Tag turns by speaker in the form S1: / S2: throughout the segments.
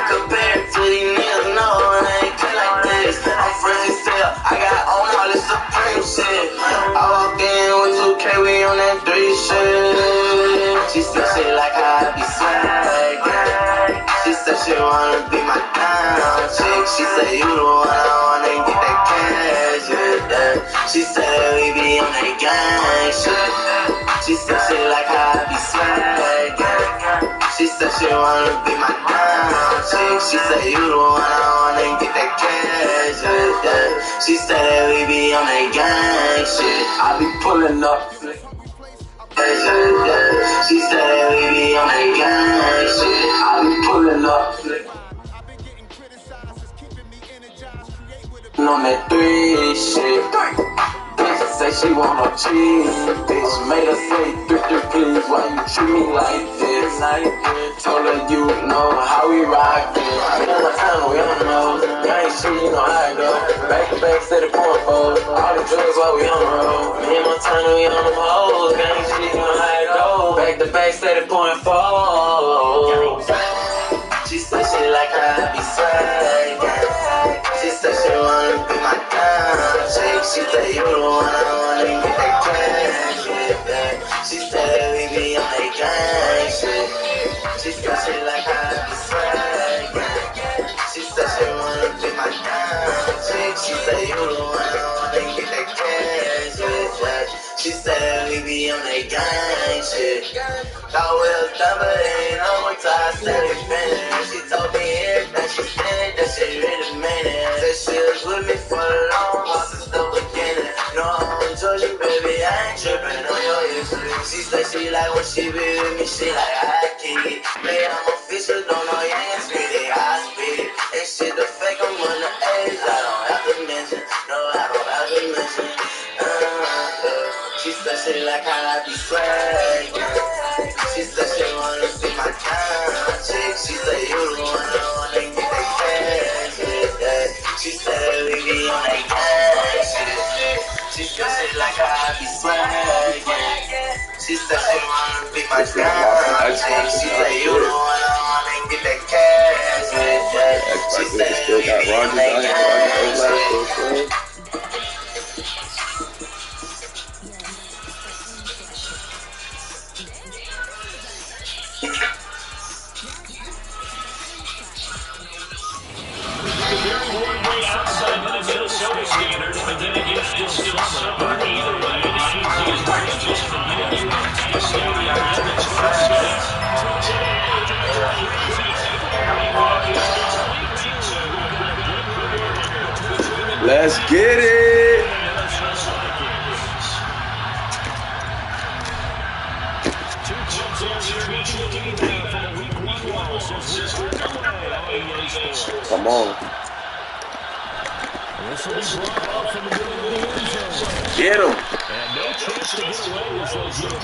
S1: Compared to these niggas, no, it ain't good like this. I'm fresh as hell, I got on all this Supreme shit. I walked in with 2K, we on that 3 shit. She said she like how I be swaggin'. She said she wanna be my down chick. She said you the one I wanna get that cash, yeah. She said that we be on that gang shit. She said she like how I be swaggin'. She said she wanna be my down chick. She said you the one I wanna get that cash, yeah. She said that we be on that gang shit. I be pulling up. She said that we be on that gang shit. I be pulling up. On that 3 shit. Bitch say she wanna cheat. Bitch made her say 3 please. Why you treat me like this? Told her you know how we rockin'. Me and my time, we on the nose. Gang shit, you know how it go. Back to back, steady pouring foes. All the drugs while we on the road. Me and my time, we on them hoes. Gang shit, you know how it go. Back to back, steady pouring foes. She said she like how I be swaggin'. She said she wanna be my down chick. She said you the one I wanna get that cash, yeah. She said that we be on that gang shit. She said she like how I be swaggin'. She said she wanna be my down chick. She said you the one I wanna get that cash, yeah. She said that we be on that gang shit. Thought we was done, but ain't no more time. I said it finished. She told me everything she said, that she really meant it. Said she was with me for a long while since the beginning. No, I don't judge you, baby, I ain't tripping on your history. She said she like when she be with me, she like I kick it. Baby, I'm official, don't know you ain't spit it, I spit it. And shit the fake, I'm on the age, I don't have to mention. No, I don't have to mention. She said she like how I be swaggin'. She said she wanna be my down chick. She said you the one I wanna get that cash, yeah. She said that we be on that gang shit. She said she like how I be swaggin'. She said she wanna be my down chick. She said you the one I wanna get that cash, yeah. She said that we be on that gang shit.
S2: Let's get it. Come on. Get him.
S3: And no chance to get away as those young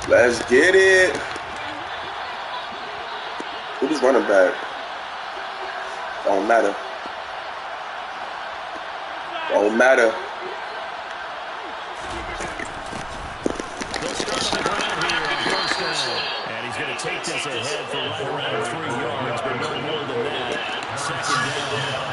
S2: Let's get it. Who's running back? Don't matter. Don't matter.
S3: And he's going to take this ahead for right around 3 yards, but no more than that. Second down.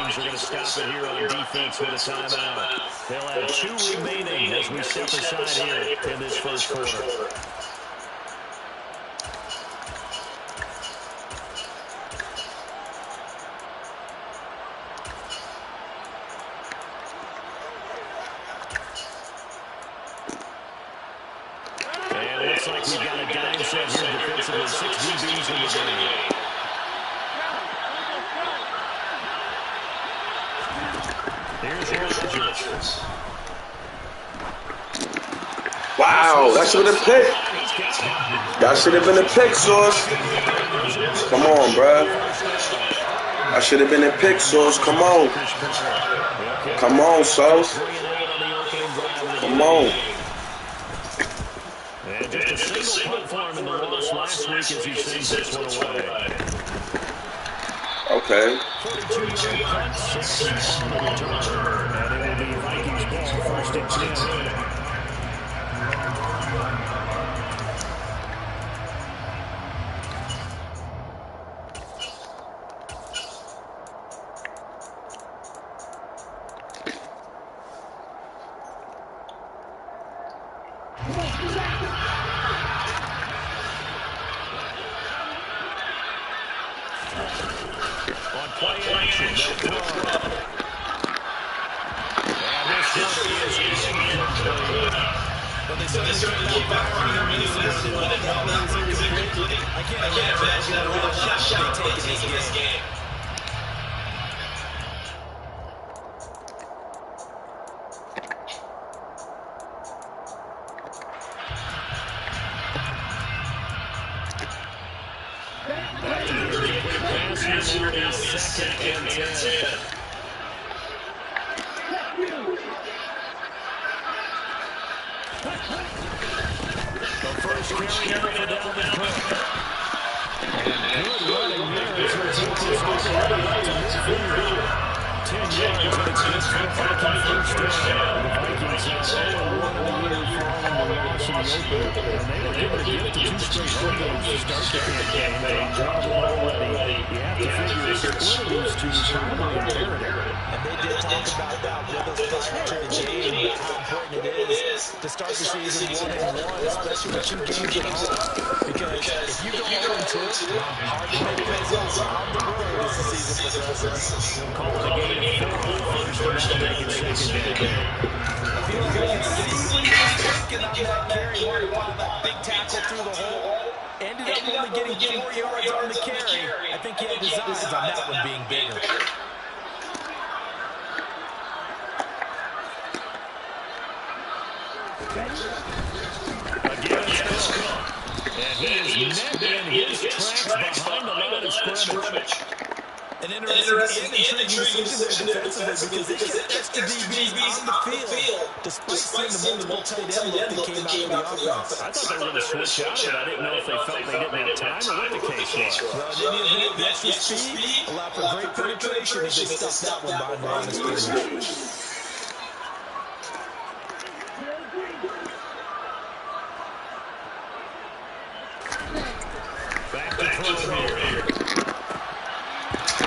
S3: Vikings are going to stop it here on defense with a timeout. They'll have 2 remaining as we step aside here in this first quarter. And it looks like we've got a dime set here defensively. 6 DBs in the game. Here's Rodgers.
S2: Wow, that should have been a pick. That should have been a pick, Sauce. Come on, bruh. That should have been a pick, Sauce. Come on. Come on, Sauce. Come on.
S3: And just a single punt for him in the loss last week as he sends this one away.
S2: Okay.
S3: 42-yard punt, 6 on the return. And it will be Vikings ball, 1st and 10.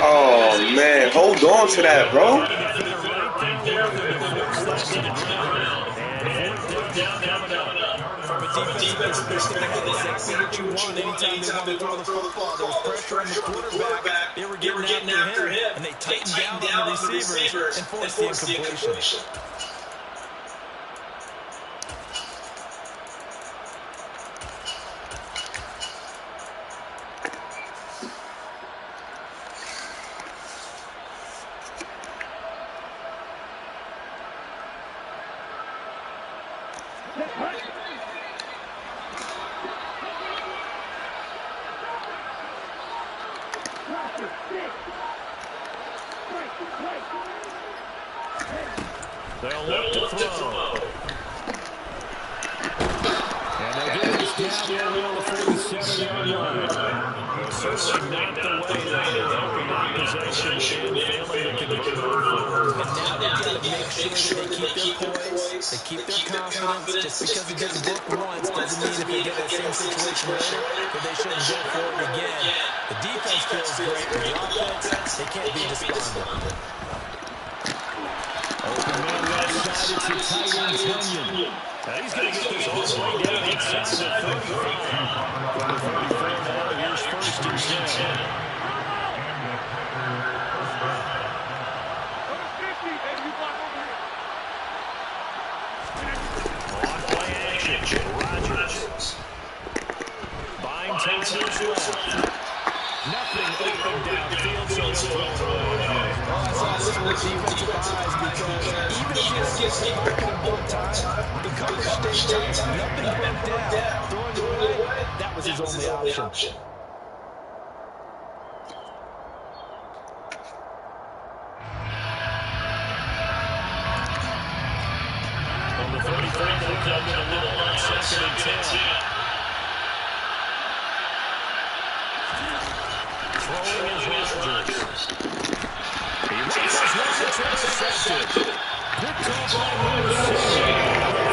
S2: Oh, man. Hold on to that, bro.
S4: From a defensive perspective, exactly what you want anytime they want to throw the football. There was pressure on the quarterback. They were getting after him, and they tightened down on the receivers and forced the incompletion.
S3: They'll look to throw. And they'll get this down there on the 47-yard line. Certainly not the way they open that possession and failing to convert.
S4: And now they've got to make sure that they keep their poise, they keep their confidence. Just because it didn't work once doesn't mean if they get that same situation later that they shouldn't go for it again. The defense feels great, but the offense, they can't be despondent.
S3: inside, it's a tight end Kenyon. Now he's going to get this all the way down inside the 35. From the 34 now, here's 1st and 10. On play action, Rodgers. Buying time is left. Nothing open downfield, so he'll throw it away.
S4: I saw this with defensive eyes because even if he gets hit one time, the coverage stayed tight. Nothing broke down. Throwing it away, that was his only option.
S3: On the 34, they'll come to the line on 2nd and 10. Throwing is Rodgers. He races one that's intercepted. Good call by number 6.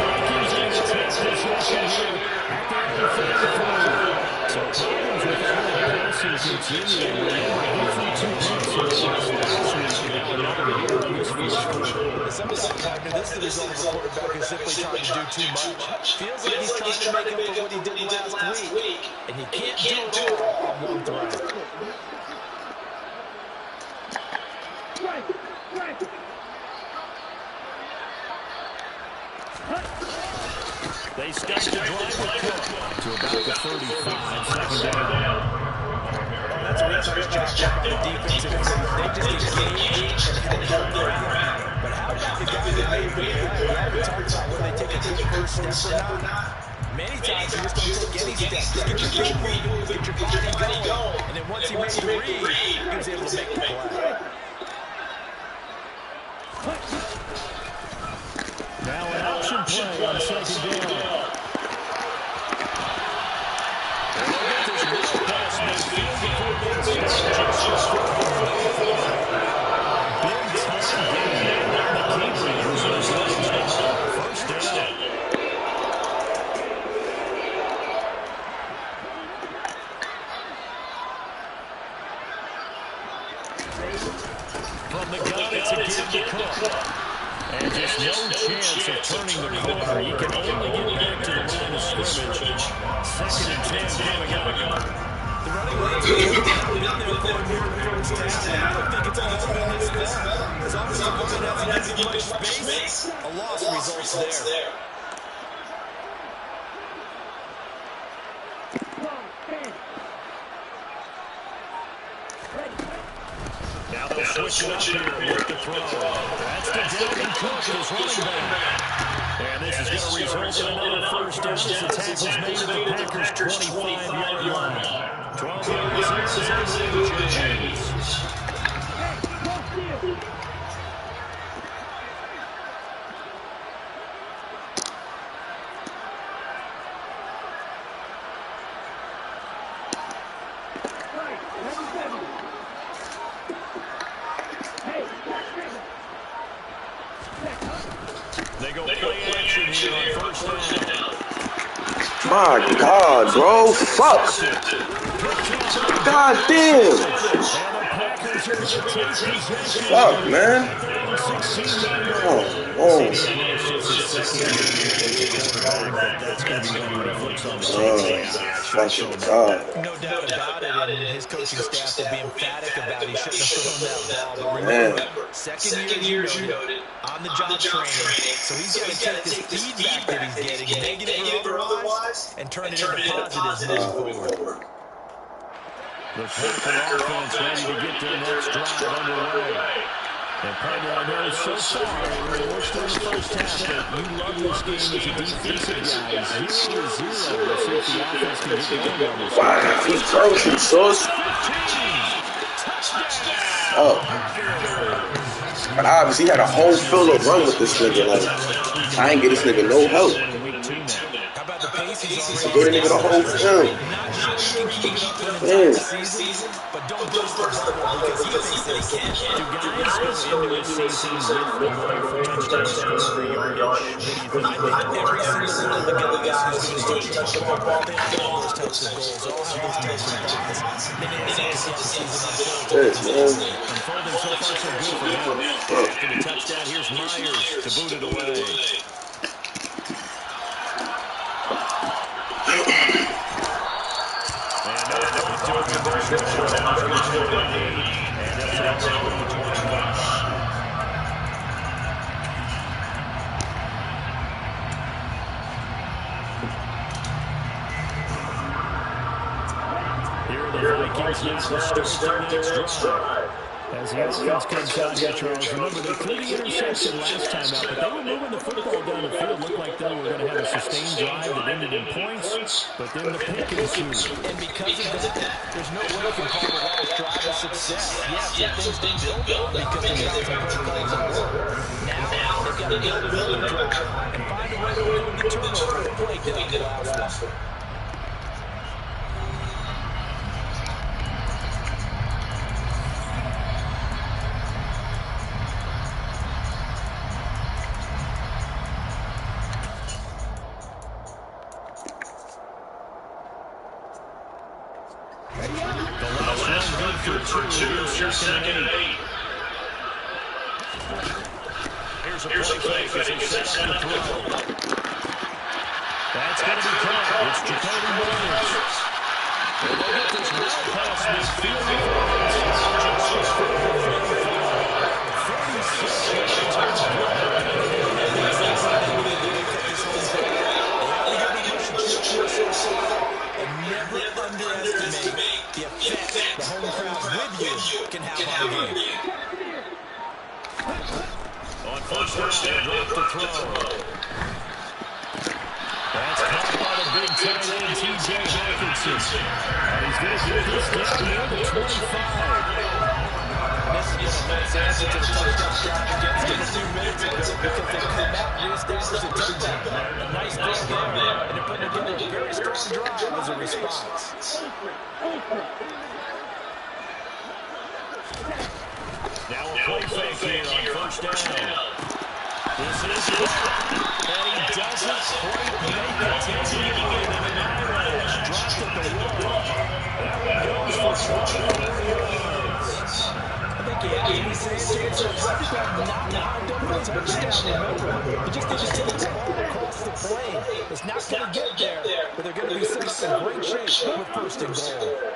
S3: Vikings in the 10th possession here at their own 33. So problems with Allen Wilson continuing. Remember, he threw 2 punts last week. Now another here in this first quarter.
S4: Sometimes, Wagner, this is the result of a quarterback who's simply trying to do too much. Feels like he's trying to make up for what he did last week. And he can't do it all on one throw.
S3: They start to drive with Cook to about the 35, 2nd down.
S4: That's a research job on the defensive end. They just engage and help their ground. But how about the guys that made the play? We haven't talked about whether they take a good first step or not. Many times you just don't take any steps. Just get your feet moving, get your body going. And then once he made the read, he was able to make the play.
S3: Now an option play on 2nd down. From the gun, it's again to Cook. And just no chance of turning the corner. He can only get back to the line of scrimmage. 2nd and 10 coming up.
S4: The running lane's been there for him here in the first half. I don't think it's all been his fault. As long as the opponent hasn't given much space, a loss results there.
S3: Now they'll switch it up here with the throw. That's to Dalvin Cook, his running back. And this is going to result in another first down as the tackle's made at the Packers' 25-yard line. 12 yards is James. They go play action here on 1st down.
S2: My God, bro. Fuck. God damn. Fuck, man. Oh. Fucking God.
S4: No doubt about it, and his coaching staff will be emphatic about he shouldn't have thrown that ball. But remember, second year, as you noted, on-the-job training, so he's got to take this feedback that he's getting, negative or otherwise, and turn it into positives moving forward.
S3: The Packer offense ready to get their next drive underway. And partner, I know so far, we're still in the first half, but you love this game as a defensive guy. 0-0. Let's see if the offense can get going on this.
S2: Wow, he's frozen, Sauce. Oh. But obviously, he had a whole field of run with this nigga. Like, I ain't get this nigga no help.
S4: How about the pace
S2: Give the nigga the whole film.
S4: Not sure he can keep it up for an entire season, but don't burst the bubble because he thinks that he can.
S3: Do guys go into a season with a goal for touchdown score or yardage? What do you think?
S4: I think every single one of the guys who's going to start to touch the football, they all have those types of goals. They all have those types of thoughts. Then you have to see how the season unfolds.
S3: Unfolding so far so good for him. After the touchdown, here's Myers to boot it away. Vikings now start their next drive. As the offense comes out here, Charles, remember they threw the interception last time out, but they were moving the football down the field. Looked like they were going to have a sustained drive that ended in points, but then the pick ensued.
S4: And because of that, there's no way you can call the last drive a success. Yes, things didn't build up because they got some protocols at work. Now they've got to build another drive and find a way to avoid the turnover and play down the last one.
S3: Second and 8. Here's a play fake as he sets the throw. That's going to be caught. It's Jacoby Myers. And they get this well past midfield.
S4: And never underestimate the effect the home crowd with you can have on a game.
S3: On first down, drop to throw. That's caught by the big tight end, T.J. Hawkinson. And he's going to get this down near the 25.
S4: This is a nice answer to the touchdown shot against them a few minutes ago because they come out and reestablish a touchdown. A nice throw there, and they're putting together a very strong drive as a response.
S3: Now a play fake here on first down. This is it. And he doesn't quite make it. Taking it in an eyelash. Dropped at the 1. That one goes for 24 yards.
S4: I think Andy's saying to himself, not double a touchdown, remember. You just need to take the ball across the plane. It's not going to get there, but they're going to be set up in great shape with first and goal.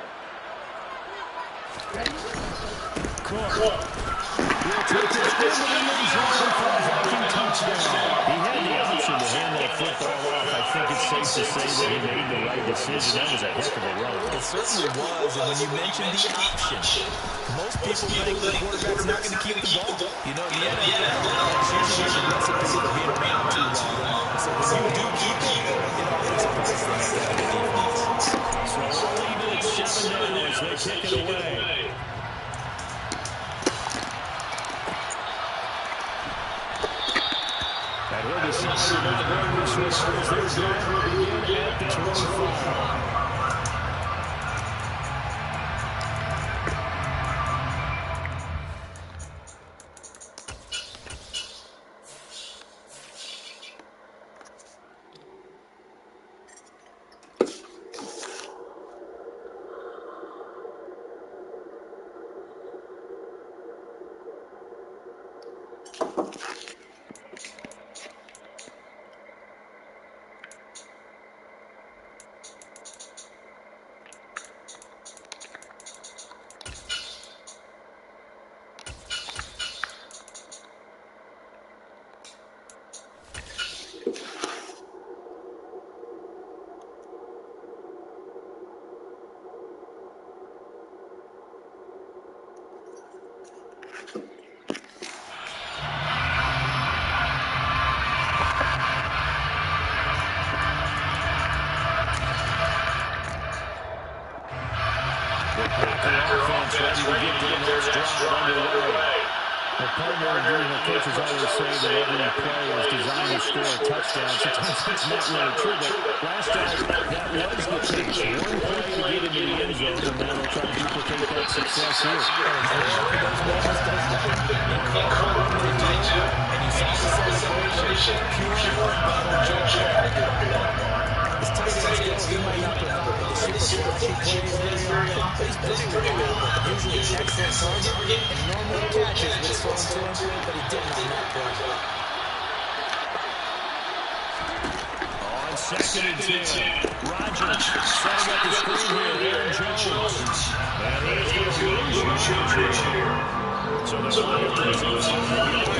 S3: Cook. He'll take this into the end zone for a Viking touchdown. He had the option to hand that football off. I think it's safe to say that he made the right decision. That was a heck of a run.
S4: It certainly was, and when you mentioned the option, most people think the quarterback's not going to keep the ball. You know, the NFL, that's usually a recipe for being around too long. So when you do keep it, it always puts the defense.
S3: So we'll leave it at 7 now as they kick it away. And he'll decide not going to switch as their drive will begin at the 25. Well, partner, coaches always say that every play is designed to score a touchdown. Sometimes that's not really true, but last drive, that was the case. One play to get into the end zone, and now they'll try to duplicate that success here.
S4: And look for those moments to happen. Incredible when they do, and you saw the celebration. Pure unbridled joy all throughout that. As tight ends go, he might not provide the super flashy plays very often, but he's pretty reliable. Usually an excellent target and normally catches what's thrown to him, but he didn't on that play.
S3: On 2nd and 10, Rodgers setting up the screen here. Aaron Jones. And he's going to lose yardage here. So they're going to lose 5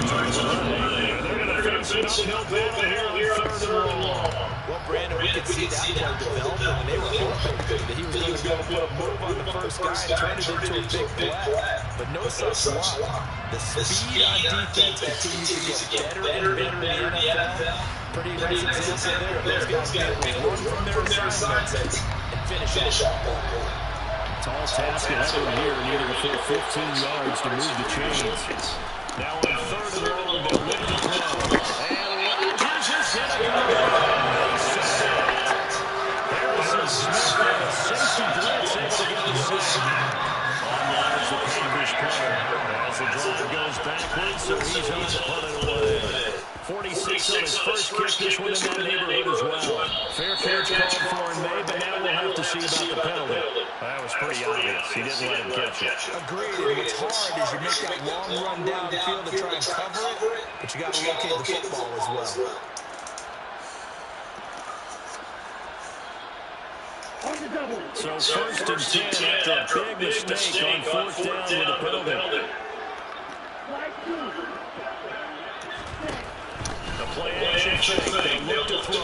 S3: yards on the play. And they're going to finish it uphill battle here on 3rd and long.
S4: Well, Brandon, we could see that play developing, and they were hoping that he was going to be able to put a move on the first guy and turn it into a big play. But no such luck. The speed on defense continues to get better and better in the NFL. Pretty nice example there. Those guys get run from their assignments and finish off.
S3: Tall task ahead of him here, needing a full 15 yards to move the chains. Now on 3rd and long, they'll lift the throw. And Rodgers is hit again. Smith and a safety blitz able to get the sack. Unlines the Packers player as the drive goes backwards, so he's on to put it away. 46 on his first kick, this one in that neighborhood as well. Fair catch called for and made, but now we'll have to see about the penalty. That was pretty obvious. He didn't let him catch it.
S4: Agreed, and what's hard is you make that long run down the field to try and cover it, but you got to locate the football as well.
S3: So 1st and 10 after a big mistake on 4th down with a penalty. The play action fake, they look to throw.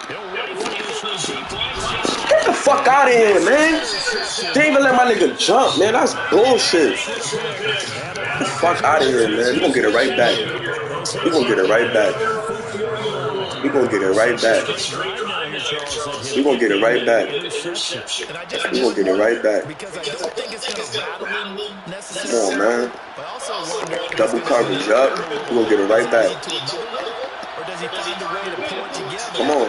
S3: He'll wait for this one deep right.
S2: Get the fuck out of here, man. Didn't even let my nigga jump, man. That's bullshit. Get the fuck out of here, man. You gonna get it right back. You gonna get it right back. You gonna get it right back. You gonna get it right back. You gonna get it right back. Come on, man. Double coverage up. You gonna get it right back. Come on.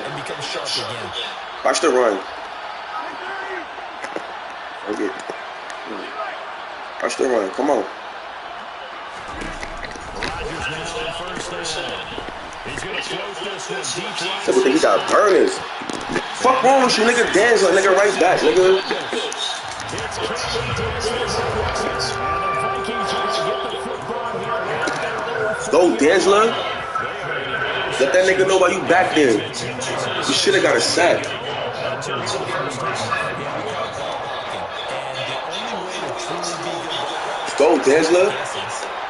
S2: Watch the run. Watch the run. Come on. Everything he got burners. Fuck wrong with you, nigga. Dance like nigga right back, nigga. Go, Dansler. Let that nigga know why you back there. You should have got a sack. Go, Dansler.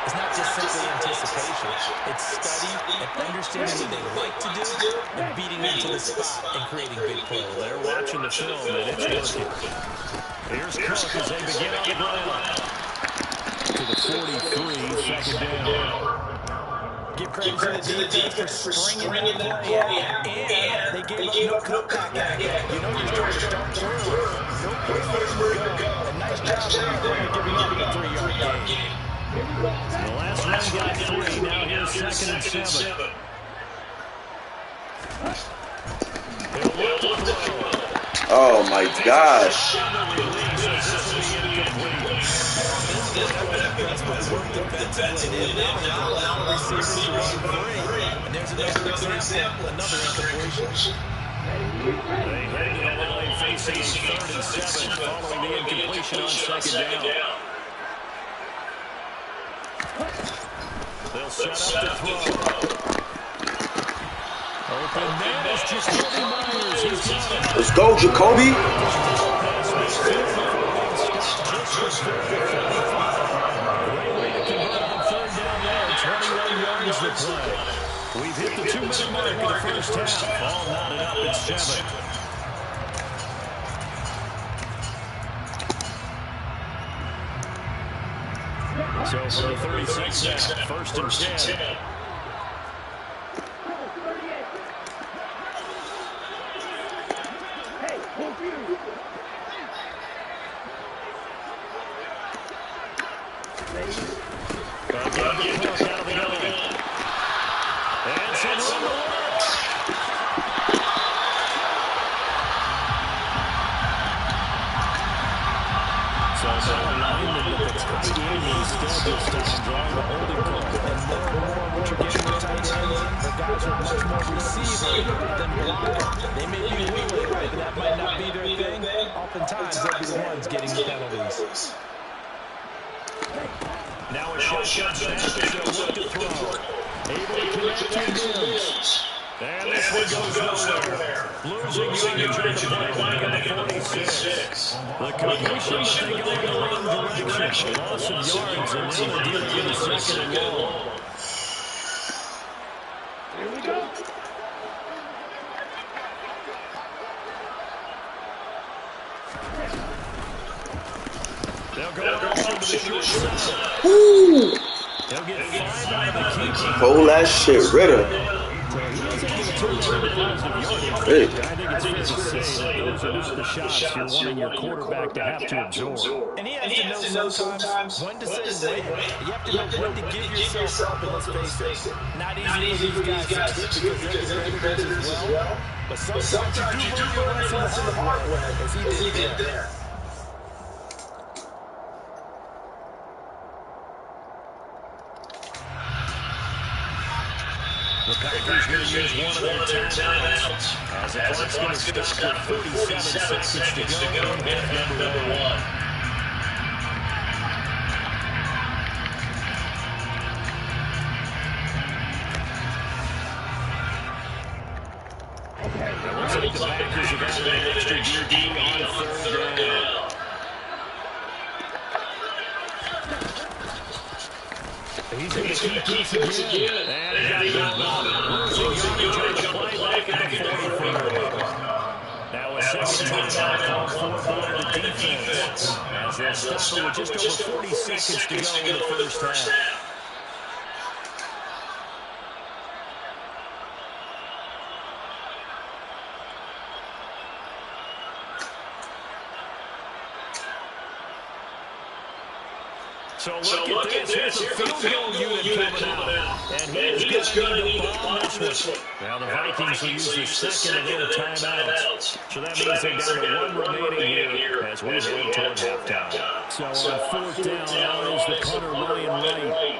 S4: It's not just simply anticipation. It's study and understanding what they like to do and beating them to the spot and creating big plays.
S3: They're watching the film and it's working. Here's Cook as they begin on the ground. To the 43, 2nd down.
S4: Give credit to the defense for stringing that play out, and they gave up no cutback action. You know you're trying to start through. No place for him to go. A nice job there, giving up a 3-yard gain.
S3: The last one got 3. Now here's 2nd and 7.
S2: Oh my gosh.
S4: And there's another example, another incompletion.
S3: They head to the line facing 3rd and 7 following the incompletion on 2nd down. They'll set up the throw. Open man is Jacoby Myers. He's got it.
S2: Let's go, Jacoby.
S3: Great way to convert on 3rd down there. 21 yards to play. We've hit the 2-minute mark in the first half. All knotted up at 7. So for the 36 snap, 1st and 10. tight end instead this time, drawing the holding call.
S4: And more what you're getting with tight ends are guys who are much more receiver than blocker. They may be willing, but that might not be their thing. Oftentimes, they'll be the ones getting the penalties.
S3: Now a shotgun snap as they'll look to throw. Able to connect to Mims. And this one goes nowhere. Losing yardage on the play back at the 46. The completion, but they go in the wrong direction. Loss of yards, and now they're dealing with a second and long. Here we go. They'll go out to the short side.
S2: Woo!
S3: They'll get 5 out of the keeper.
S2: Hold that shit, Ritter. Hey.
S3: I think it's fair to say that those are not the shots you're wanting your quarterback to have to absorb.
S4: And he has to know sometimes when to say wait. You have to know when to give yourself up, and let's face it, not easy for these guys to quit because they're defenders as well. But sometimes you do learn your lesson the hard way, as he did there.
S3: The Packers going to use one of their timeouts as the clock's going to stop with 37 seconds to go in half number 1. It looks like the Packers have added an extra DD on 3rd down. He's going to keep this again. And he got the losing yardage on the play back at the 44. Now a second timeout called for by the defense as they'll stop with just over 40 seconds to go in the first half. So look at this. Here's the field goal unit coming out. And he is going to need to bomb this one. Now the Vikings will use the second of their timeouts. So that means they're down to 1 remaining here as we head toward halftime. So on 4th down, now is the punter, Ryan Wright.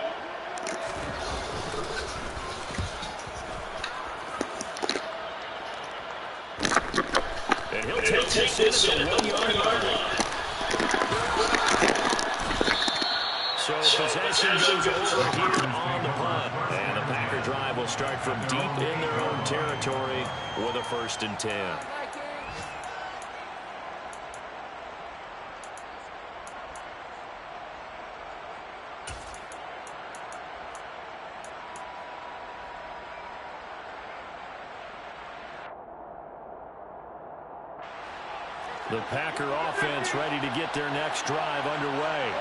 S3: And he'll take this in at the 1-yard line. So possession goes over here on the punt. And the Packer drive will start from deep in their own territory with a 1st and 10. The Packer offense ready to get their next drive underway.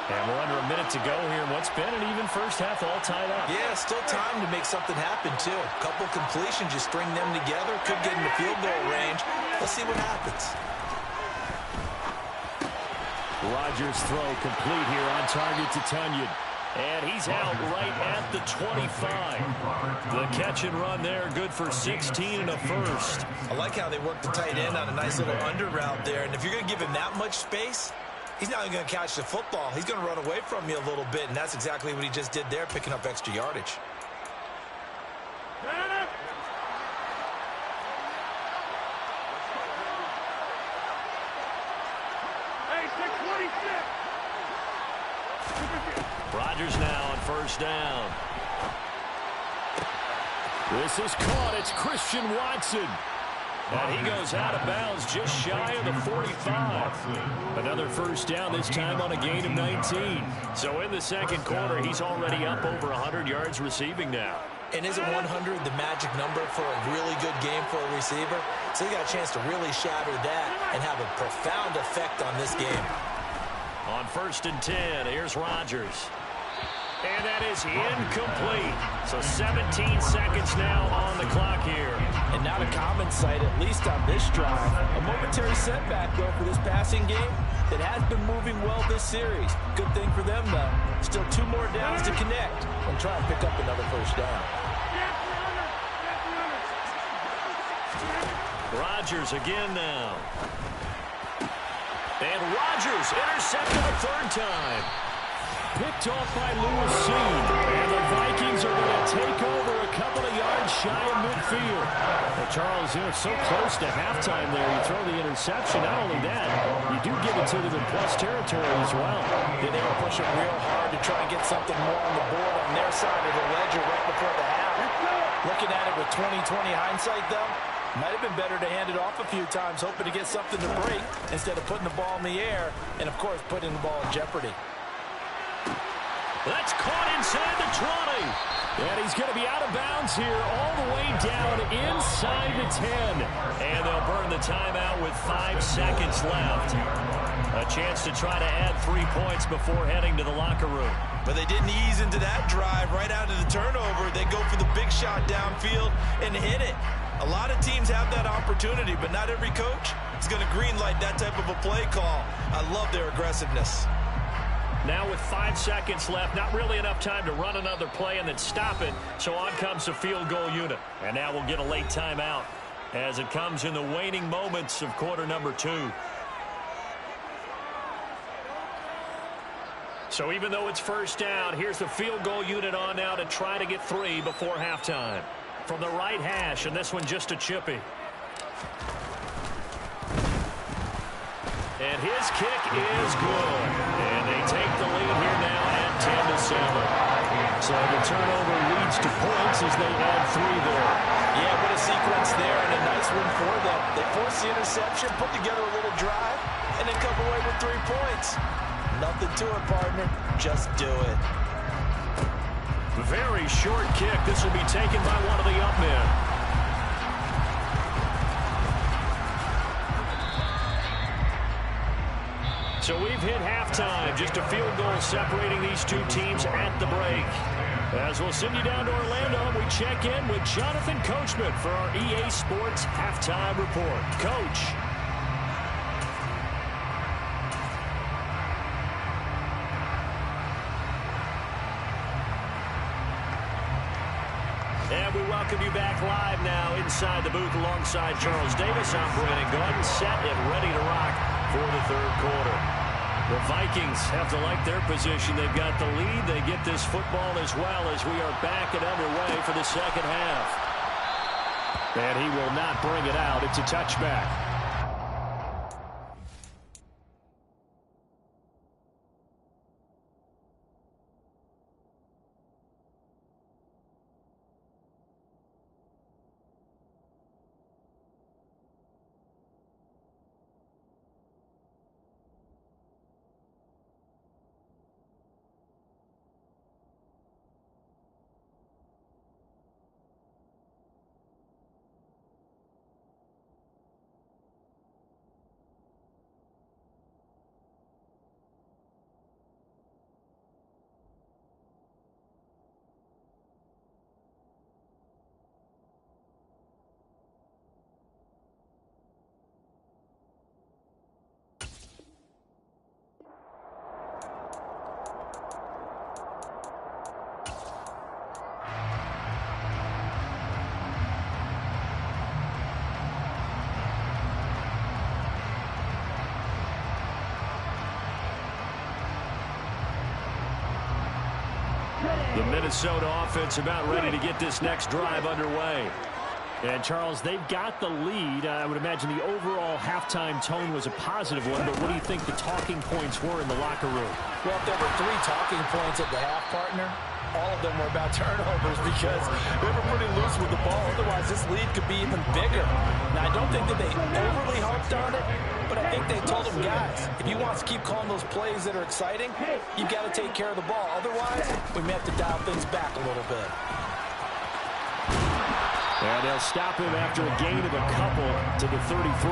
S3: And we're under a minute to go here in what's been an even first half, all tied up.
S4: Yeah, still time to make something happen, too. A couple completions, you string them together, could get in the field goal range. Let's see what happens.
S3: Rodgers' throw complete here on target to Tunyon. And he's out right at the 25. The catch and run there, good for 16 and a first.
S4: I like how they work the tight end on a nice little under route there. And if you're going to give him that much space, he's not even going to catch the football. He's going to run away from you a little bit, and that's exactly what he just did there, picking up extra yardage.
S3: Rodgers now on 1st down. This is caught. It's Christian Watson. And he goes out of bounds just shy of the 45. Another 1st down, this time on a gain of 19. So in the 2nd quarter, he's already up over 100 yards receiving now.
S4: And isn't 100 the magic number for a really good game for a receiver? So he got a chance to really shatter that and have a profound effect on this game.
S3: On 1st and 10, here's Rodgers. And that is incomplete. So 17 seconds now on the clock here.
S4: And not a common sight, at least on this drive. A momentary setback, though, for this passing game that has been moving well this series. Good thing for them, though. Still 2 more downs to connect and try and pick up another 1st down.
S3: Rodgers again now. And Rodgers intercepted a third time. Picked off by Lewis. And the Vikings are going to take over a couple of yards shy of midfield. Well, Charles, you know, so close to halftime there. You throw the interception. Not only that, you do give it to them in plus territory as well.
S4: Yeah, they were pushing real hard to try and get something more on the board on their side of the ledger right before the half. Looking at it with 20/20 hindsight, though, might have been better to hand it off a few times, hoping to get something to break instead of putting the ball in the air and, of course, putting the ball in jeopardy.
S3: That's caught inside the 20. And he's going to be out of bounds here all the way down inside the 10. And they'll burn the timeout with 5 seconds left. A chance to try to add 3 points before heading to the locker room.
S4: But they didn't ease into that drive right out of the turnover. They go for the big shot downfield and hit it. A lot of teams have that opportunity, but not every coach is going to greenlight that type of a play call. I love their aggressiveness.
S3: Now with 5 seconds left, not really enough time to run another play and then stop it. So on comes the field goal unit. And now we'll get a late timeout as it comes in the waning moments of quarter number 2. So even though it's first down, here's the field goal unit on now to try to get 3 before halftime. From the right hash, and this one just a chippy. And his kick is good. And they take the lead here now at 10-7. So the turnover leads to points as they add 3 there.
S4: Yeah, what a sequence there, and a nice one for them. They force the interception, put together a little drive, and then come away with 3 points. Nothing to it, partner. Just do it.
S3: Very short kick. This will be taken by one of the up men. So we've hit halftime. Just a field goal separating these two teams at the break. As we'll send you down to Orlando, we check in with Jonathan Coachman for our EA Sports Halftime Report. Coach. And we welcome you back live now inside the booth alongside Charles Davis. I'm Brandon Gordon, set and ready to rock for the third quarter. The Vikings have to like their position. They've got the lead. They get this football as well as we are back and underway for the second half. And he will not bring it out. It's a touchback. The Minnesota offense about ready to get this next drive underway. And, Charles, they've got the lead. I would imagine the overall halftime tone was a positive one, but what do you think the talking points were in the locker room?
S4: Well, if there were 3 talking points at the half, partner, all of them were about turnovers because they were pretty loose with the ball. Otherwise, this lead could be even bigger. Now, I don't think that they overly harped on it, but I think they told them, guys, if you want to keep calling those plays that are exciting, you've got to take care of the ball. Otherwise, we may have to dial things back a little bit.
S3: And they'll stop him after a gain of a couple to the 33.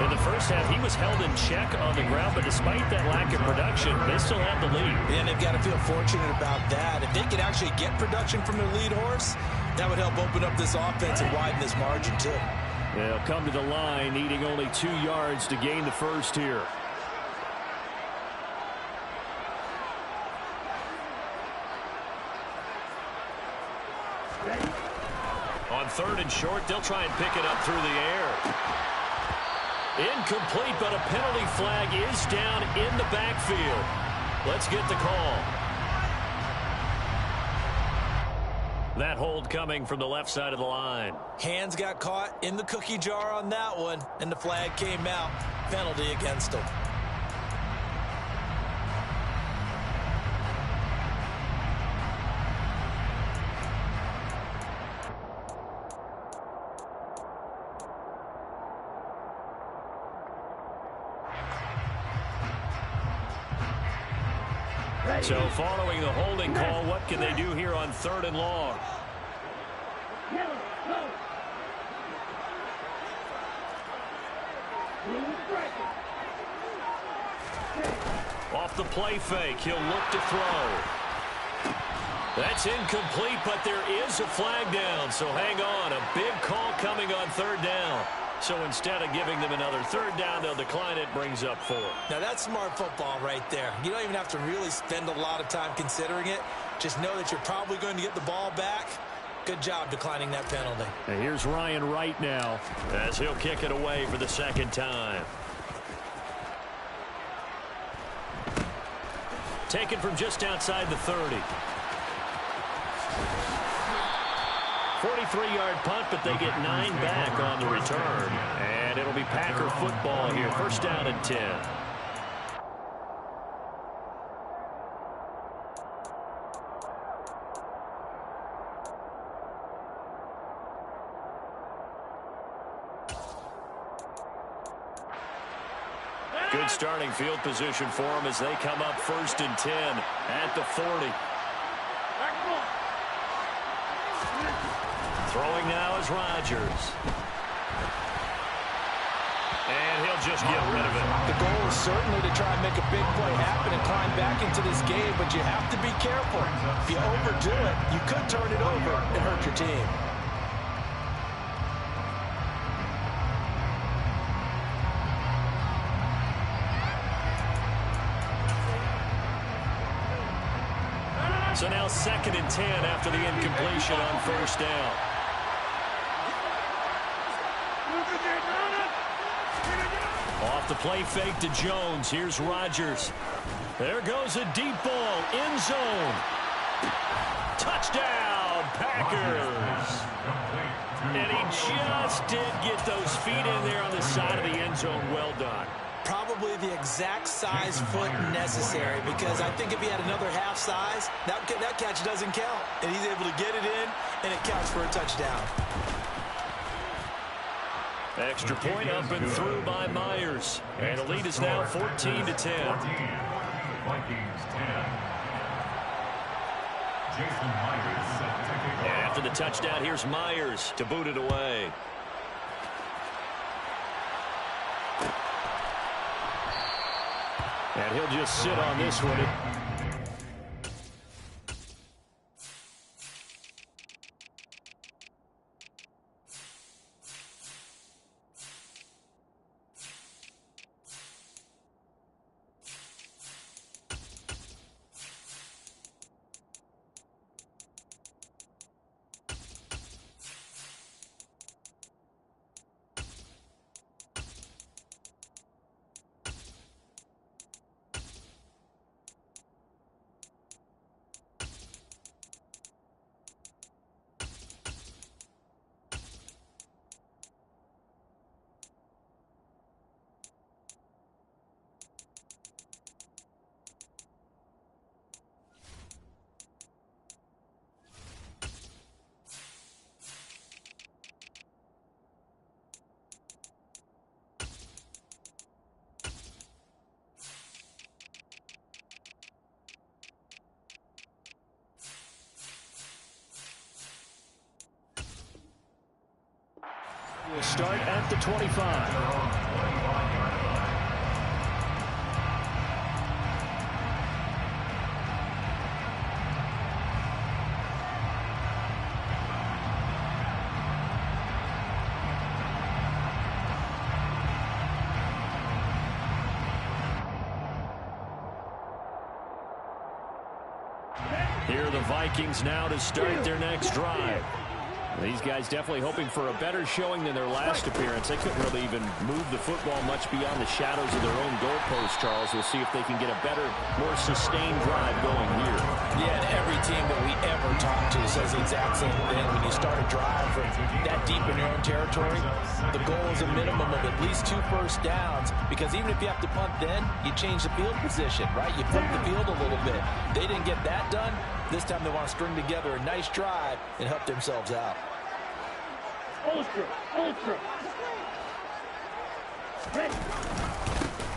S3: In the first half, he was held in check on the ground, but despite that lack of production, they still have the lead.
S4: And they've got to feel fortunate about that. If they could actually get production from their lead horse, that would help open up this offense and widen this margin, too.
S3: They'll come to the line, needing only 2 yards to gain the first here. On 3rd and short, they'll try and pick it up through the air. Incomplete, but a penalty flag is down in the backfield. Let's get the call. That hold coming from the left side of the line.
S4: Hands got caught in the cookie jar on that one, and the flag came out. Penalty against him.
S3: So following the holding call, what can they do here on 3rd and long? Off the play fake, he'll look to throw. That's incomplete, but there is a flag down, so hang on. A big call coming on 3rd down. So instead of giving them another 3rd down, they'll decline it, brings up 4.
S4: Now that's smart football right there. You don't even have to really spend a lot of time considering it. Just know that you're probably going to get the ball back. Good job declining that penalty.
S3: And here's Ryan Wright now as he'll kick it away for the 2nd time. Taken from just outside the 30. 43-yard punt, but they get 9 back on the return. And it'll be Packer football here. 1st down and 10. Good starting field position for them as they come up 1st and 10 at the 40. Throwing now is Rodgers. And he'll just get rid of it.
S4: The goal is certainly to try and make a big play happen and climb back into this game, but you have to be careful. If you overdo it, you could turn it over and hurt your team.
S3: So now 2nd and 10 after the incompletion on 1st down. Off the play fake to Jones. Here's Rodgers. There goes a deep ball. End zone. Touchdown, Packers. And he just did get those feet in there on the side of the end zone. Well done.
S4: Probably the exact size foot necessary, because I think if he had another half size, that catch doesn't count. And he's able to get it in, and it counts for a touchdown.
S3: Extra point up and through by Myers. And the lead is now 14-10.
S5: Vikings 10. Jason Myers set to kick off.
S3: After the touchdown, here's Myers to boot it away. And he'll just sit on this one. We'll start at the 25. Here are the Vikings now to start their next drive. These guys definitely hoping for a better showing than their last appearance. They couldn't really even move the football much beyond the shadows of their own goalpost, Charles. We'll see if they can get a better, more sustained drive going here.
S4: Yeah, and every team that we ever talk to says the exact same thing. When you start a drive from that deep in your own territory, the goal is a minimum of at least 2 first downs, because even if you have to punt then, you change the field position, right? You flip the field a little bit. They didn't get that done. This time they want to string together a nice drive and help themselves out.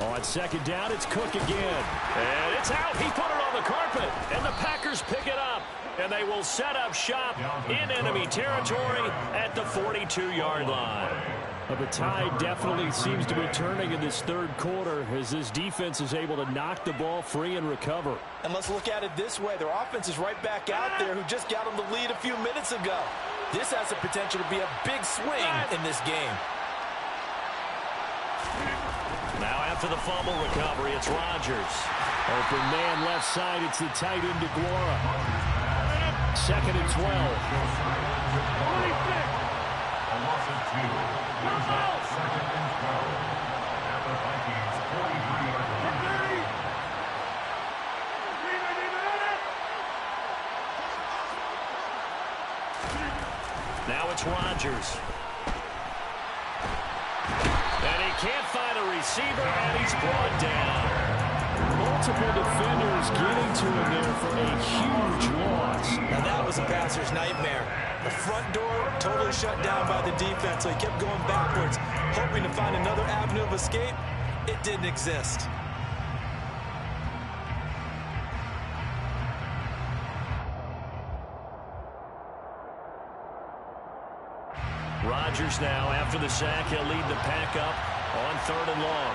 S3: On second down, it's Cook again. And it's out. He put it on the carpet. And the Packers pick it up. And they will set up shop in enemy territory at the 42-yard line. But the tide definitely seems to be turning in this third quarter as this defense is able to knock the ball free and recover.
S4: And let's look at it this way. Their offense is right back out there who just got them the lead a few minutes ago. This has the potential to be a big swing in this game.
S3: Now after the fumble recovery, it's Rodgers. Open man left side, it's the tight end DeGuara. 2nd and 12.
S5: A loss of 2. Brings up 2nd and 12. At the Vikings 43-yard line.
S3: Now it's Rodgers. And he can't find a receiver, and he's brought down. Multiple defenders getting to him there for a huge loss.
S4: Now that was a passer's nightmare. The front door totally shut down by the defense, so he kept going backwards, hoping to find another avenue of escape. It didn't exist.
S3: Rodgers now, after the sack, he'll lead the pack up on 3rd and long.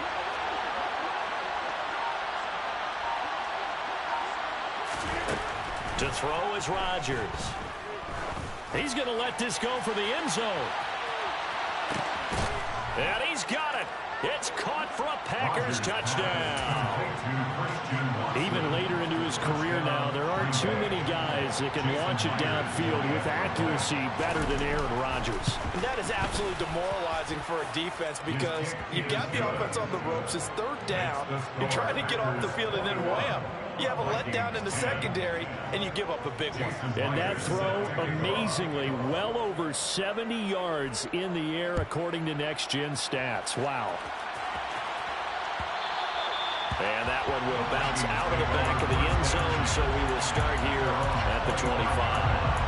S3: To throw is Rodgers. He's going to let this go for the end zone. And he's got it. It's caught for a Packers touchdown. Even later into his career now, there aren't too many guys that can launch it downfield with accuracy better than Aaron Rodgers.
S4: And that is absolutely demoralizing for a defense because you've got the offense on the ropes. It's 3rd down. You're trying to get off the field, and then wham. You have a letdown in the secondary, and you give up a big one.
S3: And that throw, amazingly, well over 70 yards in the air, according to Next Gen Stats. Wow. And that one will bounce out of the back of the end zone, so we will start here at the 25.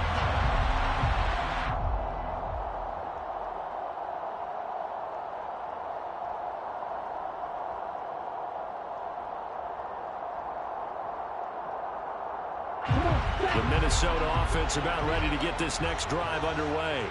S3: The Minnesota offense about ready to get this next drive underway.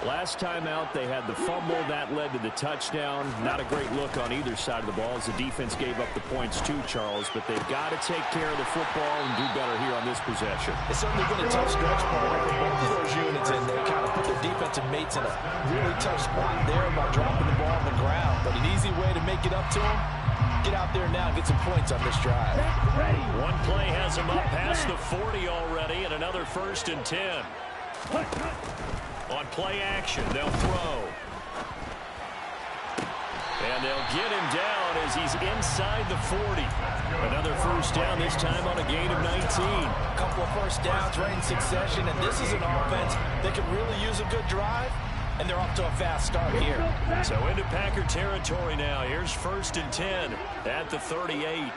S3: Last time out, they had the fumble. That led to the touchdown. Not a great look on either side of the ball as the defense gave up the points too, Charles. But they've got to take care of the football and do better here on this possession.
S4: It's certainly been a tough stretch partner for both of those units in there. Kind of put their defensive mates in a really tough spot there by dropping the ball on the ground. But an easy way to make it up to them, get out there now and get some points on this drive.
S3: One play has them up past the 40 already, and another 1st and 10. On play action, they'll throw. And they'll get him down as he's inside the 40. Another 1st down, this time on a gain of 19.
S4: A couple of 1st downs right in succession, and this is an offense that could really use a good drive, and they're off to a fast start here.
S3: So into Packer territory now. Here's 1st and 10 at the 38.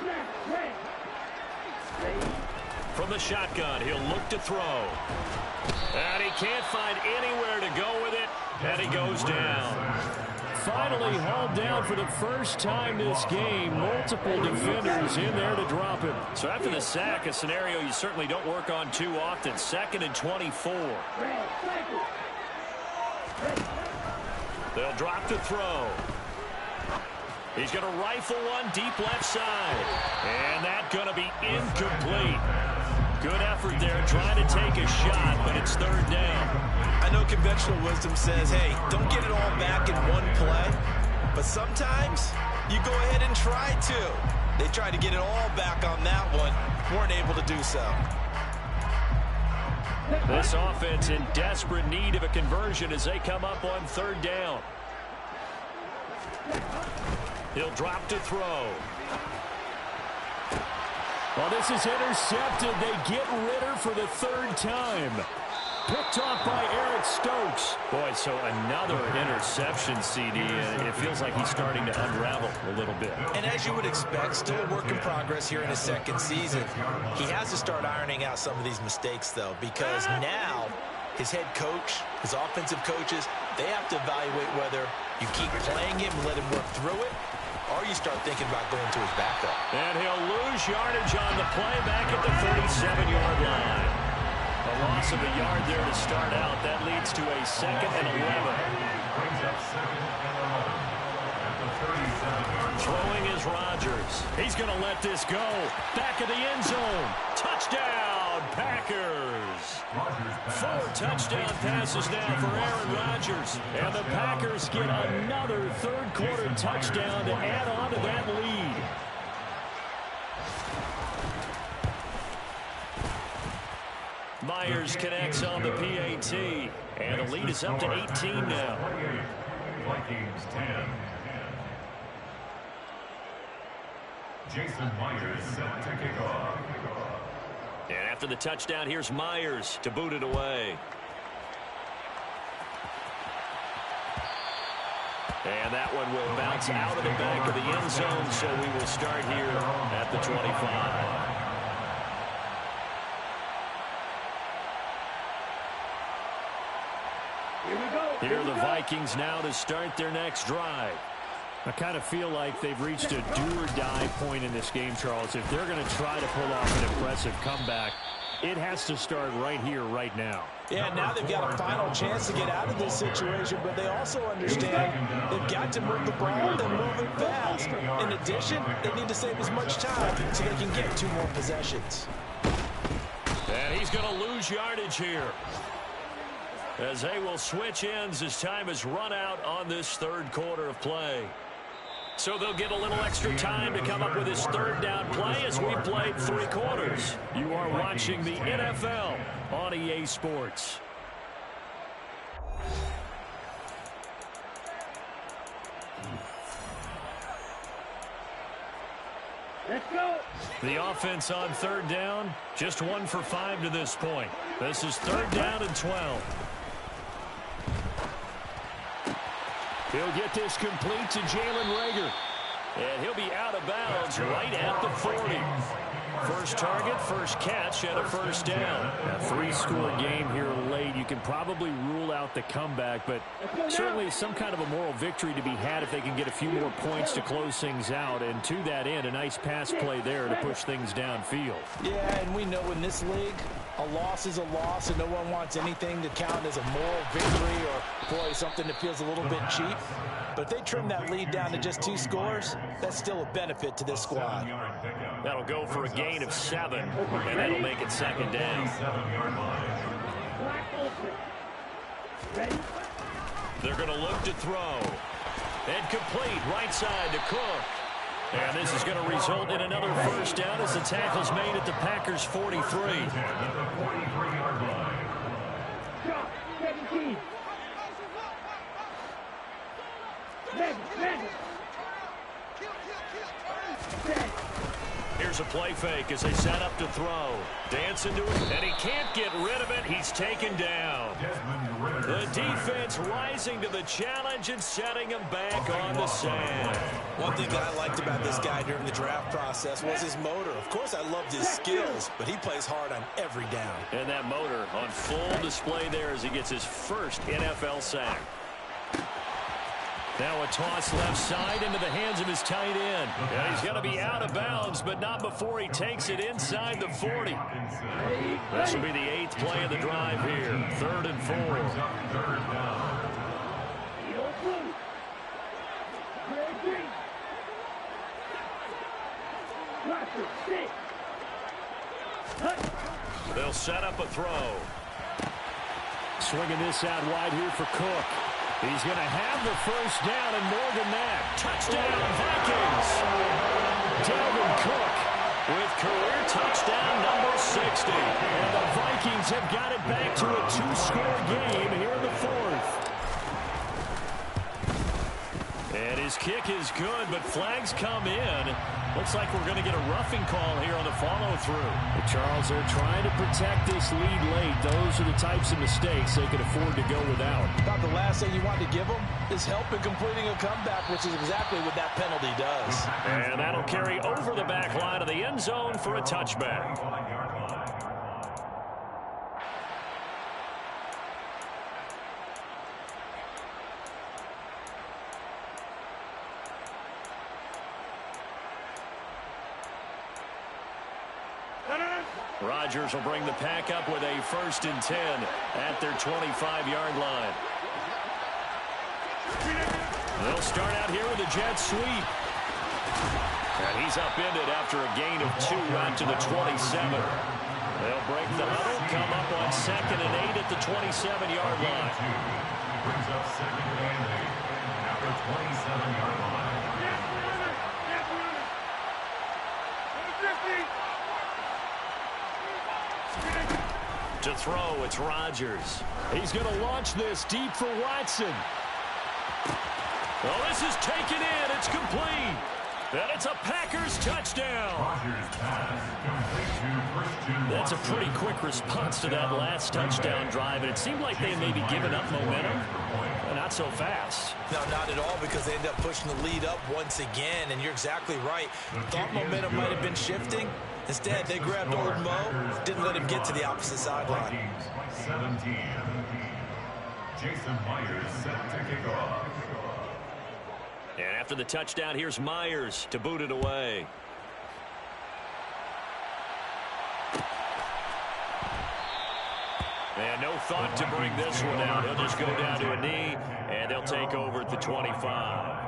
S3: From the shotgun, he'll look to throw. And he can't find anywhere to go with it, and he goes down. Finally hauled down for the first time this game. Multiple defenders in there to drop him. So after the sack, a scenario you certainly don't work on too often. 2nd and 24. They'll drop to throw. He's going to rifle one deep left side. And that's going to be incomplete. Good effort there, trying to take a shot, but it's 3rd down.
S4: I know conventional wisdom says, hey, don't get it all back in one play. But sometimes you go ahead and try to. They tried to get it all back on that one. Weren't able to do so.
S3: This offense in desperate need of a conversion as they come up on third down. He'll drop to throw. Well, this is intercepted. They get Ritter for the third time. Picked off by Eric Stokes. Boy, so another interception, CD. It feels like he's starting to unravel a little bit.
S4: And as you would expect, still a work in progress here in his second season. He has to start ironing out some of these mistakes, though, because now his head coach, his offensive coaches, they have to evaluate whether you keep playing him and let him work through it, or you start thinking about going to his backup.
S3: And he'll lose yardage on the play back at the 37-yard line. A loss of a yard there to start out. That leads to a 2nd and 11.
S5: Brings up 2nd and 11 at the 37-yard line.
S3: Throwing is Rodgers. He's going to let this go. Back of the end zone. Touchdown, Packers. 4 touchdown passes now for Aaron Rodgers. And the Packers get another third-quarter touchdown to add on to that lead. Myers connects on the PAT, and the lead is up to 18 now.
S5: Vikings 10. Jason Myers set to kick off.
S3: And after the touchdown, here's Myers to boot it away. And that one will bounce out of the back of the end zone, so we will start here at the 25. Here are the Vikings now to start their next drive. I kind of feel like they've reached a do-or-die point in this game, Charles. If they're going to try to pull off an impressive comeback, it has to start right here, right now.
S4: Yeah, now they've got a final chance to get out of this situation, but they also understand they've got to move the ball and move it fast. In addition, they need to save as much time so they can get 2 more possessions.
S3: And he's going to lose yardage here, as they will switch ends as time is run out on this third quarter of play. So they'll get a little extra time to come up with his third down play as we played 3 quarters. You are watching the NFL on EA Sports.
S6: Let's go.
S3: The offense on third down, just 1 for 5 to this point. This is third down and 12. He'll get this complete to Jalen Reagor. And he'll be out of bounds right at the 40. First target, first catch, and a first down. A 3-score game here late. You can probably rule out the comeback, but certainly some kind of a moral victory to be had if they can get a few more points to close things out. And to that end, a nice pass play there to push things downfield.
S4: Yeah, and we know in this league, a loss is a loss, and no one wants anything to count as a moral victory or, boy, something that feels a little bit cheap. But if they trim that lead down to just 2 scores, that's still a benefit to this squad.
S3: That'll go for a gain of 7, and that'll make it second down. They're going to look to throw. And complete, right side to Cook. And this is going to result in another first down as the tackle's made at the Packers' 43.
S6: Drop. 17.
S3: Here's a play fake as they set up to throw. Dance into it, and he can't get rid of it. He's taken down. The defense rising to the challenge and setting him back on the sand.
S4: One thing that I liked about this guy during the draft process was his motor. Of course, I loved his skills, but he plays hard on every down.
S3: And that motor on full display there as he gets his first NFL sack. Now a toss left side into the hands of his tight end. And he's going to be out of bounds, but not before he takes it inside the 40. This will be the 8th play of the drive here. 3rd and 4. They'll set up a throw. Swinging this out wide here for Cook. He's going to have the first down and more than that. Touchdown, Vikings. Dalvin Cook with career touchdown number 60. And the Vikings have got it back to a 2-score game here in the fourth. And his kick is good, but flags come in. Looks like we're going to get a roughing call here on the follow-through. Charles, they're trying to protect this lead late. Those are the types of mistakes they could afford to go without.
S4: About the last thing you want to give them is help in completing a comeback, which is exactly what that penalty does.
S3: And that'll carry over the back line of the end zone for a touchback. Rodgers will bring the pack up with a 1st and 10 at their 25-yard line. They'll start out here with a jet sweep. And he's upended after a gain of 2 out to the 27. They'll break the huddle, come up on 2nd and 8 at the 27-yard line.
S5: Brings up 2nd and 8 at the 27-yard line.
S3: To throw, it's Rodgers. He's going to launch this deep for Watson. Oh, this is taken in. It's complete. And it's a Packers touchdown.
S5: Rodgers pass complete to Christian
S3: That's a
S5: Watson.
S3: pretty quick response to that last touchdown drive, and it seemed like they may be giving up momentum. But not so fast.
S4: No, not at all, because they ended up pushing the lead up once again, and you're exactly right. Thought momentum might have been shifting. Instead, they grabbed old Mo, didn't let him get to the opposite sideline.
S5: Vikings 17. Jason Myers set to kick off.
S3: And after the touchdown, here's Myers to boot it away. And no thought to bring this one out. He'll just go down to a knee, and they'll take over at the 25.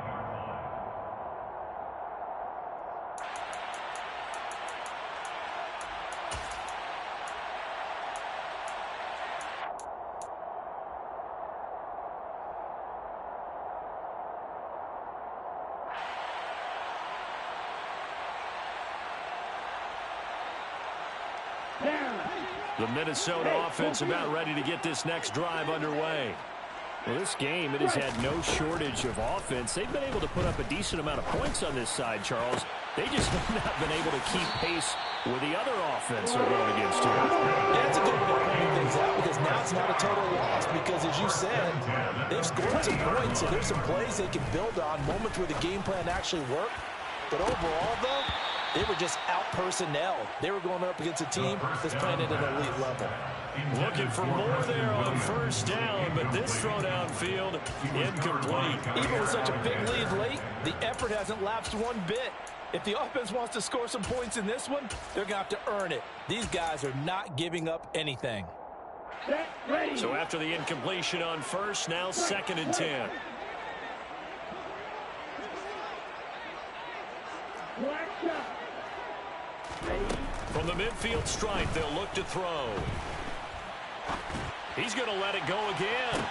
S3: The Minnesota offense about ready to get this next drive underway. Well, this game, it has had no shortage of offense. They've been able to put up a decent amount of points on this side, Charles. They just have not been able to keep pace with the other offense they're going against here.
S4: Yeah, it's a good way to point things out, because now it's not a total loss, because as you said, they've scored some points, so there's some plays they can build on, moments where the game plan actually worked. But overall, though, they were just out-personnelled. They were going up against a team that's playing at an elite level.
S3: Looking for more there on 1st down, but this throw downfield incomplete.
S4: Even with such a big lead late, the effort hasn't lapsed one bit. If the offense wants to score some points in this one, they're going to have to earn it. These guys are not giving up anything.
S3: So after the incompletion on 1st, now 2nd and 10. From the midfield stripe, they'll look to throw. He's going to let it go again.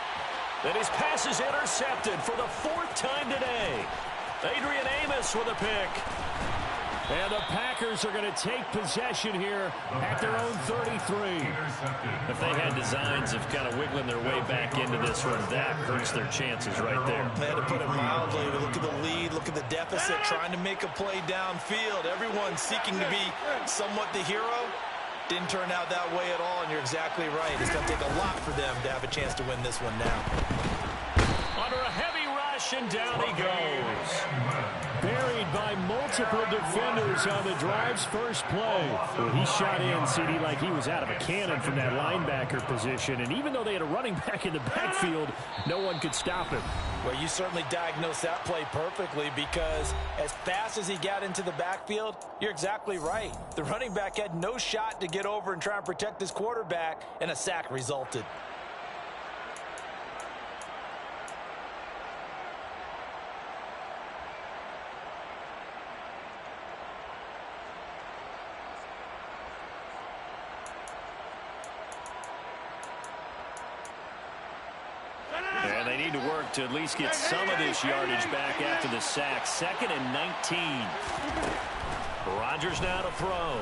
S3: Then his pass is intercepted for the 4th time today. Adrian Amos with a pick. And the Packers are going to take possession here at their own 33. If they had designs of kind of wiggling their way back into this one, that hurts their chances right there.
S4: They had to put it mildly. Look at the lead, look at the deficit, trying to make a play downfield. Everyone seeking to be somewhat the hero. Didn't turn out that way at all, and you're exactly right. It's going to take a lot for them to have a chance to win this one now.
S3: Under a heavy rush, and down he goes. Buried by multiple defenders on the drive's first play. Well, he shot in, CD, like he was out of a cannon from that linebacker position. And even though they had a running back in the backfield, no one could stop him.
S4: Well, you certainly diagnosed that play perfectly, because as fast as he got into the backfield, you're exactly right. The running back had no shot to get over and try and protect his quarterback, and a sack resulted.
S3: And they need to work York to at least get some of this yardage back after the sack. 2nd and 19. Rodgers now to throw.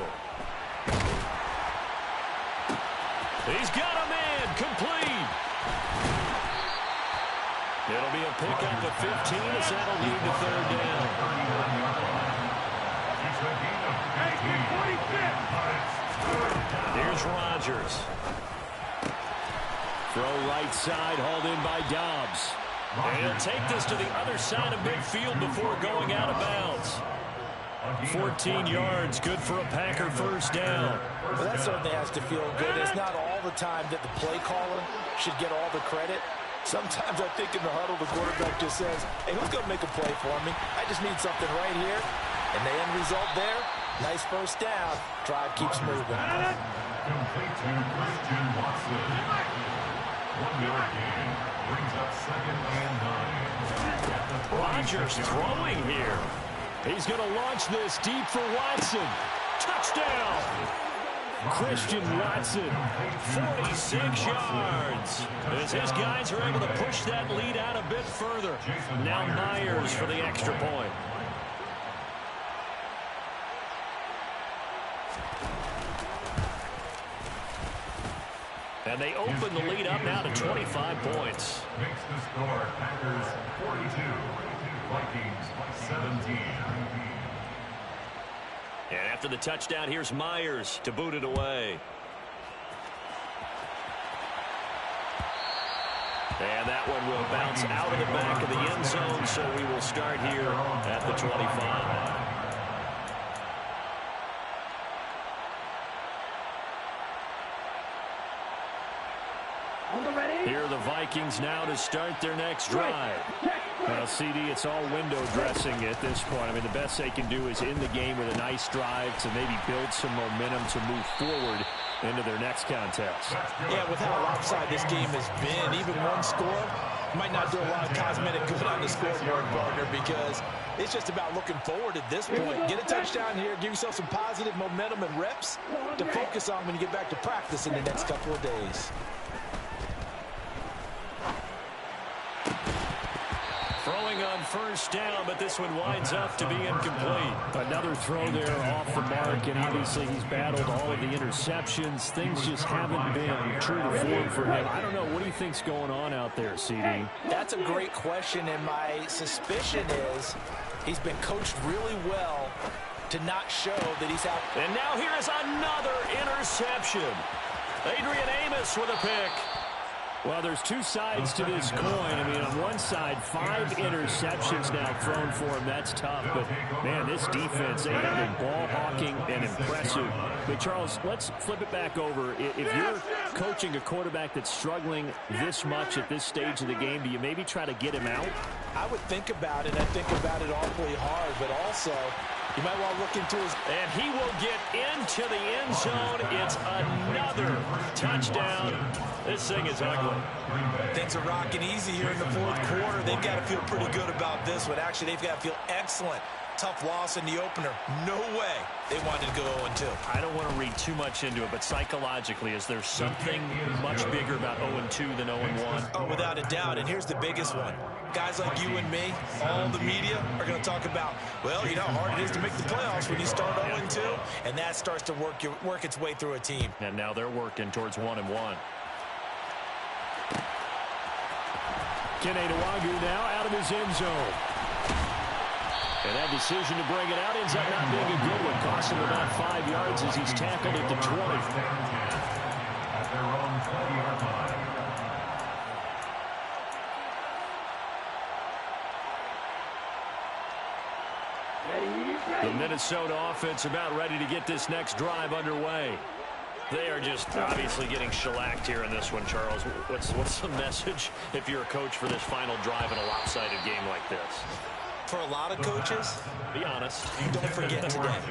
S3: He's got a man. Complete. It'll be a pickup of 15 as that'll lead to 3rd down. Here's Rodgers. Throw right side, hauled in by Dobbs. And he'll take this to the other side of midfield before going out of bounds. 14 yards, good for a Packer 1st down.
S4: Well, that certainly has to feel good. It's not all the time that the play caller should get all the credit. Sometimes I think in the huddle, the quarterback just says, hey, who's going to make a play for me? I just need something right here. And the end result there, nice 1st down. Drive keeps moving.
S5: Complete to Christian Watson. 1-yard gain brings up 2nd and 9.
S3: Rodgers throwing here. He's going to launch this deep for Watson. Touchdown! Christian Watson, 46 yards. As his guys are able to push that lead out a bit further. Now Myers for the extra point. And they open the lead up now to 25 points.
S5: Makes the score Packers 42, Vikings 17.
S3: And after the touchdown, here's Myers to boot it away. And that one will bounce out of the back of the end zone, so we will start here at the 25. Here are the Vikings now to start their next drive. Well, CD, it's all window dressing at this point. I mean, the best they can do is in the game with a nice drive to maybe build some momentum to move forward into their next contest.
S4: Yeah, with how lopsided this game has been, even one score might not do a lot of cosmetic good on the scoreboard, partner, because it's just about looking forward at this point. Get a touchdown here, give yourself some positive momentum and reps to focus on when you get back to practice in the next couple of days.
S3: Throwing on 1st down, but this one winds up to be incomplete. Another throw there off the mark, and obviously he's battled all of the interceptions. Things just haven't been true to form for him. I don't know. What do you think's going on out there, CD?
S4: That's a great question, and my suspicion is he's been coached really well to not show that he's out.
S3: And now here is another interception. Adrian Amos with a pick. Well, there's two sides to this coin. I mean, on one side, 5 interceptions now thrown for him. That's tough. But, man, this defense, they have been ball hawking and impressive. But, Charles, let's flip it back over. If you're coaching a quarterback that's struggling this much at this stage of the game, do you maybe try to get him out?
S4: I would think about it. I think about it awfully hard. But also, you might want to look into his...
S3: And he will get into the end zone. It's another touchdown. This thing is ugly.
S4: Things are rocking easy here in the 4th quarter. They've got to feel pretty good about this one. Actually, they've got to feel excellent. Tough loss in the opener. No way they wanted to go 0-2.
S3: I don't want to read too much into it, but psychologically, is there something much bigger about 0-2 than 0-1?
S4: Oh, without a doubt. And here's the biggest one. Guys like you and me, all the media, are going to talk about, well, you know how hard it is to make the playoffs when you start 0-2, and that starts to work its way through a team.
S3: And now they're working towards 1-1. Kene Nwagu now out of his end zone. And that decision to bring it out ends up not being a good one. Cost him about 5 yards as he's tackled at the 20.
S5: At their own 20-yard line.
S3: The Minnesota offense about ready to get this next drive underway. They are just obviously getting shellacked here in this one, Charles. What's the message if you're a coach for this final drive in a lopsided game like this?
S4: For a lot of coaches,
S3: be honest.
S4: Don't forget today.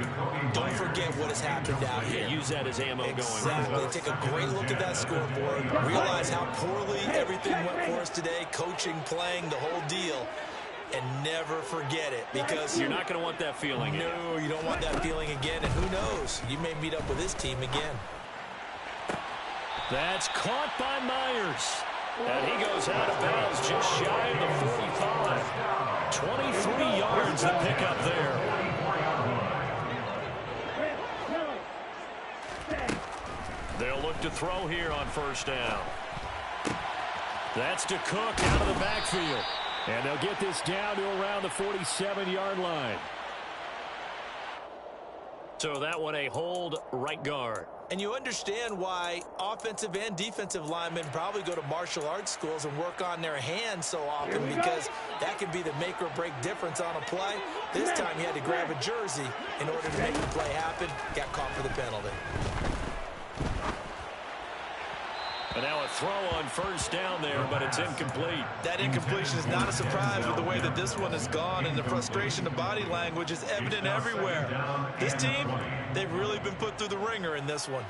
S4: Don't forget what has happened out here.
S3: Use that as ammo going forward.
S4: Take a great look at that scoreboard. Realize how poorly everything went for us today. Coaching, playing, the whole deal. And never forget it, because
S3: you're not going to want that feeling again.
S4: No, you don't want that feeling again. And who knows? You may meet up with this team again.
S3: That's caught by Myers. And he goes out of bounds just shy of the 45. 23 yards to pick up there. They'll look to throw here on first down. That's to Cook out of the backfield. And they'll get this down to around the 47-yard line. So that one a hold right guard.
S4: And you understand why offensive and defensive linemen probably go to martial arts schools and work on their hands so often, because that can be the make or break difference on a play. This time he had to grab a jersey in order to make the play happen. Got caught for the penalty.
S3: And now a throw on first down there, but it's incomplete.
S4: That incompletion is not a surprise with the way that this one has gone, and the frustration of body language is evident everywhere. This team, they've really been put through the ringer in this one.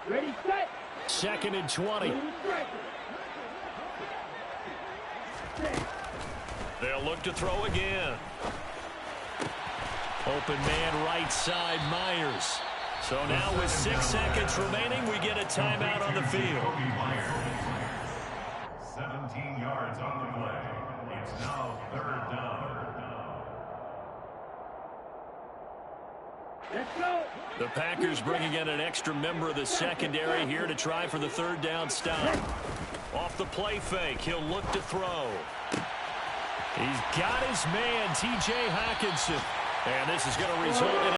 S6: Ready, set.
S3: 2nd and 20. They'll look to throw again. Open man right side, Myers. So now with 6 seconds remaining, we get a timeout on the field.
S5: 17 yards on the play. It's now 3rd down.
S6: Let's go.
S3: The Packers bringing in an extra member of the secondary here to try for the 3rd down stop. Off the play fake, he'll look to throw. He's got his man, T.J. Hockenson. And this is going to result in